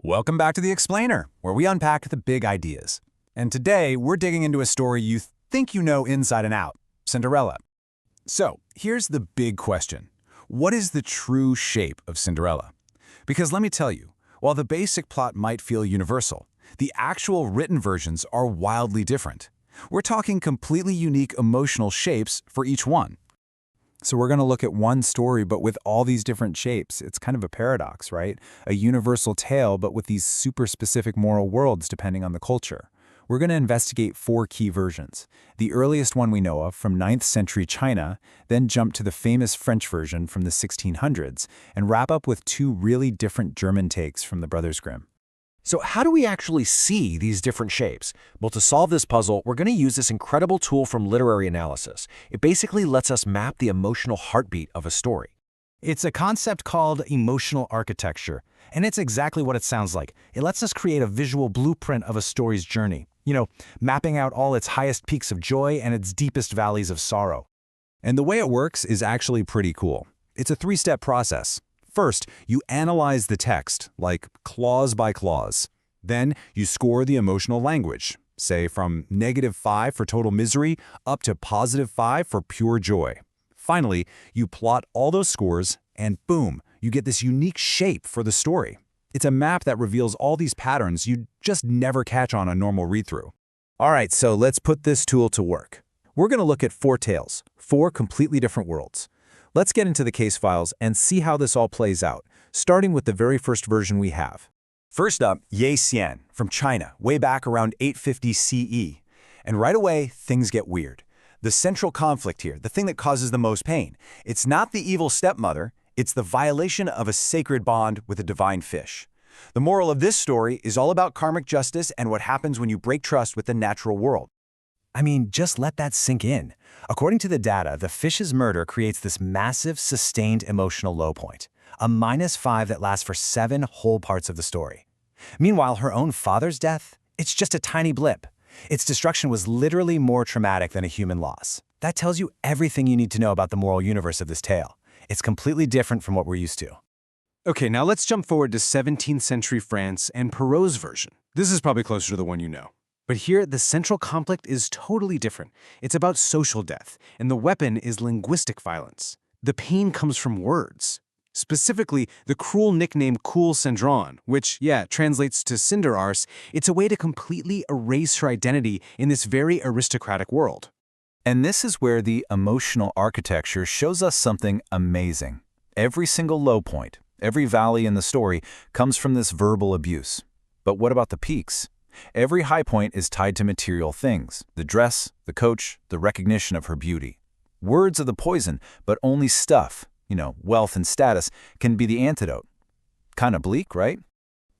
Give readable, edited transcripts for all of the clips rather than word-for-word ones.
Welcome back to The Explainer, where we unpack the big ideas. And today, we're digging into a story you think you know inside and out, Cinderella. So, here's the big question. What is the true shape of Cinderella? Because let me tell you, while the basic plot might feel universal, the actual written versions are wildly different. We're talking completely unique emotional shapes for each one. So we're going to look at one story, but with all these different shapes. It's kind of a paradox, right? A universal tale, but with these super specific moral worlds depending on the culture. We're going to investigate 4 key versions. The earliest one we know of, from 9th century China, then jump to the famous French version from the 1600s, and wrap up with 2 really different German takes from the Brothers Grimm. So how do we actually see these different shapes? Well, to solve this puzzle, we're going to use this incredible tool from literary analysis. It basically lets us map the emotional heartbeat of a story. It's a concept called emotional architecture, and it's exactly what it sounds like. It lets us create a visual blueprint of a story's journey, mapping out all its highest peaks of joy and its deepest valleys of sorrow. And the way it works is actually pretty cool. It's a 3-step process. First, you analyze the text, like clause by clause. Then, you score the emotional language, say from -5 for total misery up to +5 for pure joy. Finally, you plot all those scores, and boom, you get this unique shape for the story. It's a map that reveals all these patterns you'd just never catch on a normal read-through. All right, so let's put this tool to work. We're going to look at 4 tales, 4 completely different worlds. Let's get into the case files and see how this all plays out, starting with the very first version we have. First up, Ye Xian from China, way back around 850 CE. And right away, things get weird. The central conflict here, the thing that causes the most pain, it's not the evil stepmother, it's the violation of a sacred bond with a divine fish. The moral of this story is all about karmic justice and what happens when you break trust with the natural world. I mean, just let that sink in. According to the data, the fish's murder creates this massive, sustained emotional low point, a -5 that lasts for 7 whole parts of the story. Meanwhile, her own father's death, it's just a tiny blip. Its destruction was literally more traumatic than a human loss. That tells you everything you need to know about the moral universe of this tale. It's completely different from what we're used to. Okay, now let's jump forward to 17th century France and Perrault's version. This is probably closer to the one you know. But here, the central conflict is totally different. It's about social death, and the weapon is linguistic violence. The pain comes from words. Specifically, the cruel nickname Cool Cendron, which, translates to Cinderars. It's a way to completely erase her identity in this very aristocratic world. And this is where the emotional architecture shows us something amazing. Every single low point, every valley in the story comes from this verbal abuse. But what about the peaks? Every high point is tied to material things, the dress, the coach, the recognition of her beauty. Words are the poison, but only stuff, wealth and status, can be the antidote. Kinda bleak, right?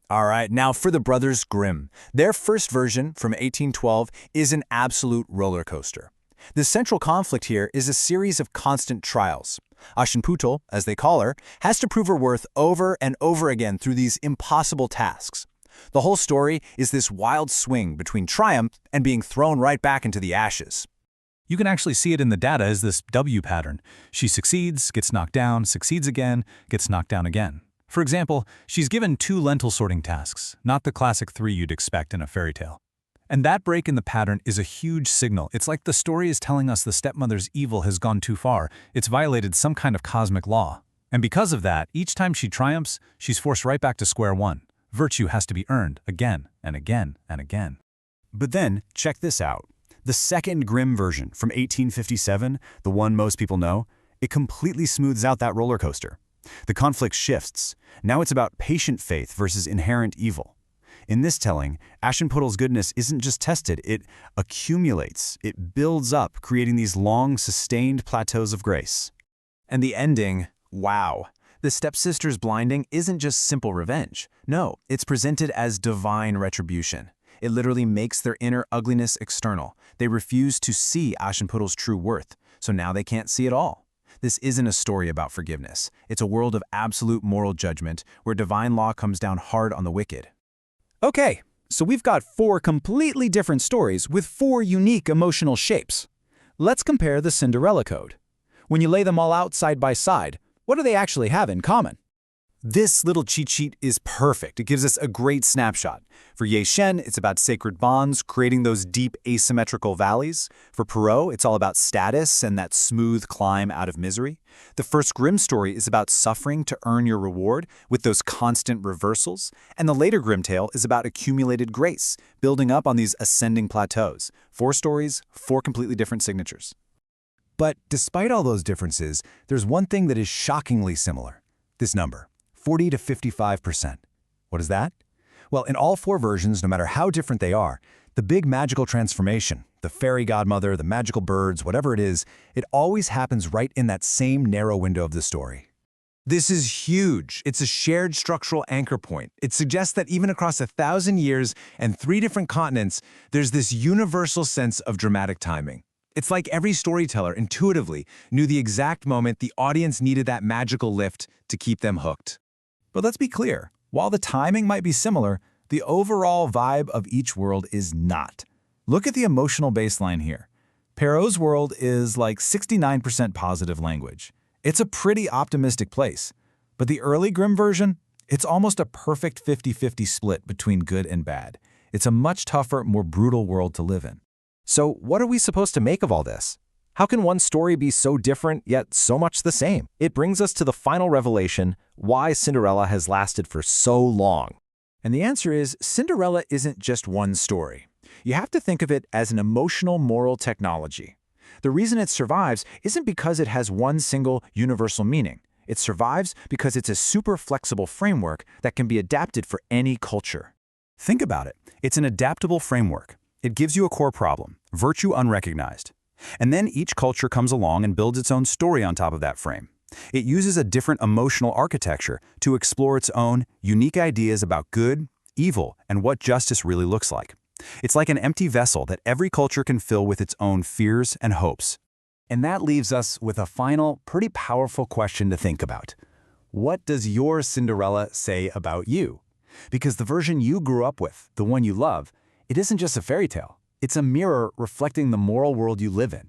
All right, now for the Brothers Grimm. Their first version, from 1812, is an absolute roller coaster. The central conflict here is a series of constant trials. Aschenputtel, as they call her, has to prove her worth over and over again through these impossible tasks. The whole story is this wild swing between triumph and being thrown right back into the ashes. You can actually see it in the data as this W pattern. She succeeds, gets knocked down, succeeds again, gets knocked down again. For example, she's given 2 lentil sorting tasks, not the classic 3 you'd expect in a fairy tale. And that break in the pattern is a huge signal. It's like the story is telling us the stepmother's evil has gone too far. It's violated some kind of cosmic law. And because of that, each time she triumphs, she's forced right back to square one. Virtue has to be earned again and again and again. But then, check this out. The second Grimm version from 1857, the one most people know, it completely smooths out that roller coaster. The conflict shifts. Now it's about patient faith versus inherent evil. In this telling, Aschenputtel's goodness isn't just tested, it accumulates, it builds up, creating these long, sustained plateaus of grace. And the ending, wow. The stepsister's blinding isn't just simple revenge. No, it's presented as divine retribution. It literally makes their inner ugliness external. They refuse to see Aschenputtel's true worth, so now they can't see it all. This isn't a story about forgiveness. It's a world of absolute moral judgment where divine law comes down hard on the wicked. Okay, so we've got 4 completely different stories with 4 unique emotional shapes. Let's compare the Cinderella code. When you lay them all out side by side, what do they actually have in common? This little cheat sheet is perfect. It gives us a great snapshot. For Ye Xian, it's about sacred bonds, creating those deep asymmetrical valleys. For Perrault, it's all about status and that smooth climb out of misery. The first Grimm story is about suffering to earn your reward, with those constant reversals. And the later Grimm tale is about accumulated grace, building up on these ascending plateaus. 4 stories, 4 completely different signatures. But despite all those differences, there's one thing that is shockingly similar. This number, 40 to 55%. What is that? Well, in all 4 versions, no matter how different they are, the big magical transformation, the fairy godmother, the magical birds, whatever it is, it always happens right in that same narrow window of the story. This is huge. It's a shared structural anchor point. It suggests that even across 1,000 years and 3 different continents, there's this universal sense of dramatic timing. It's like every storyteller intuitively knew the exact moment the audience needed that magical lift to keep them hooked. But let's be clear, while the timing might be similar, the overall vibe of each world is not. Look at the emotional baseline here. Perrault's world is like 69% positive language. It's a pretty optimistic place. But the early Grimm version, it's almost a perfect 50-50 split between good and bad. It's a much tougher, more brutal world to live in. So what are we supposed to make of all this? How can one story be so different, yet so much the same? It brings us to the final revelation, why Cinderella has lasted for so long. And the answer is, Cinderella isn't just one story. You have to think of it as an emotional moral technology. The reason it survives isn't because it has one single universal meaning. It survives because it's a super flexible framework that can be adapted for any culture. Think about it. It's an adaptable framework. It gives you a core problem, virtue unrecognized. And then each culture comes along and builds its own story on top of that frame. It uses a different emotional architecture to explore its own unique ideas about good, evil, and what justice really looks like. It's like an empty vessel that every culture can fill with its own fears and hopes. And that leaves us with a final, pretty powerful question to think about. What does your Cinderella say about you? Because the version you grew up with, the one you love, it isn't just a fairy tale. It's a mirror reflecting the moral world you live in.